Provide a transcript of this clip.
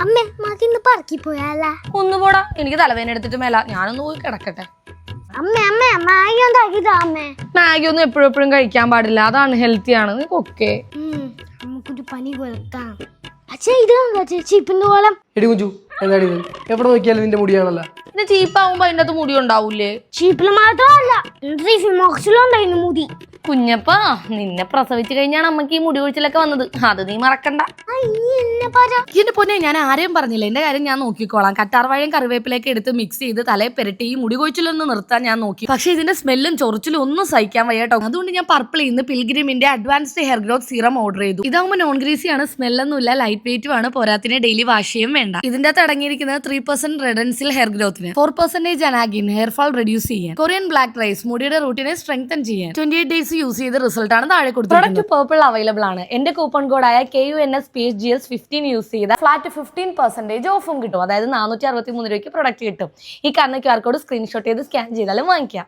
അമ്മേ മതിന്ന് പറക്കി പോയാലാ? ഒന്ന് പോടാ, എനിക്ക് തലവേദന എടുത്തിട്ട് മേല, ഞാനൊന്ന് പോയി കിടക്കട്ടെ. അമ്മേ അമ്മേ മാഗി ഉണ്ടാക്കിയതാ അമ്മേ. മാഗി ഒന്നും എപ്പോഴും കഴിക്കാൻ പാടില്ല, അത് ഹെൽത്തി ആണ്. നീ കൊക്കേ നമുക്കൊരു പനി കൊലത്താം. അച്ഛാ ഇതാണോ ചേച്ചിപ്പിന്റെ കോലം? എടി കുഞ്ചു, എന്താടി ഇത്? എവിടെ നോക്കിയാലും നിന്റെ മുടിയാണല്ലോ. പിന്നെ ചീപ്പാവുമ്പോ അതിന്റെ അകത്ത് മുടി ഉണ്ടാവൂലേ? ചീപ്പില് മാത്രമല്ല മോക്സിലുണ്ടായിരുന്നു മുടി. കുഞ്ഞപ്പാ, നിന്നെ പ്രസവിച്ചു കഴിഞ്ഞാണ് അമ്മക്ക് ഈ മുടി കൊഴിച്ചിലൊക്കെ വന്നത്, അത് നീ മറക്കണ്ട. എന്റെ പൊന്നെ, ഞാൻ ആരെയും പറഞ്ഞില്ല, എന്റെ കാര്യം ഞാൻ നോക്കിക്കോളാം. കറ്റാർവാഴയും കറിവേപ്പിലേക്ക് എടുത്ത് മിക്സ് ചെയ്ത് തലയെ പെരട്ടി ഈ മുടി കൊഴിച്ചിലൊന്ന് നിർത്താൻ ഞാൻ നോക്കി. പക്ഷെ ഇതിന്റെ സ്മെല്ലും ചൊറിച്ചിലും ഒന്നും സഹിക്കാൻ വയ്യ കേട്ടോ. അതുകൊണ്ട് ഞാൻ പർപ്പിൾ ഇന്ന് പിൽഗ്രിമിന്റെ advanced hair growth serum order ചെയ്തു. ഇതാകുമ്പോൾ നോൺ ഗ്രീസി ആണ്, സ്മെല്ലൊന്നുമില്ല, ലൈറ്റ് വെയിറ്റും ആണ്, പോരാത്തിന് ഡെയിലി വാഷ് ചെയ്യും വേണ്ട. ഇതിന്റെ അകത്ത് അടങ്ങിയിരിക്കുന്നത് 3% റെഡൻസിൽ ഹെയർ ഗ്രോത്തിന്, 4% അനാഗിൻ ഹെയർ ഫാൾ റെഡ്യൂസ് ചെയ്യാൻ, കൊറിയൻ ബ്ലാക്ക് റൈസ് മുടിയുടെ റൂട്ടിനെ സ്ട്രെങ്തൻ ചെയ്യാൻ, 28 ഡേയ്സ് യൂസ് ചെയ്ത റിസൾട്ട് ആണ് താഴെ കൊടുത്തത്. പ്രൊഡക്റ്റ് പർപ്പിൾ അവൈലബിൾ ആണ്. എന്റെ കൂപ്പൺ കോഡായ KUNSPHGS15 യൂസ് ചെയ്ത ഫ്ലാറ്റ് 15% ഓഫും കിട്ടും. അതായത് 463 രൂപയ്ക്ക് പ്രൊഡക്റ്റ് കിട്ടും. ഈ കാണുന്ന QR കോഡ് സ്ക്രീൻഷോട്ട് ചെയ്ത് സ്കാൻ ചെയ്താലും വാങ്ങിക്കാം.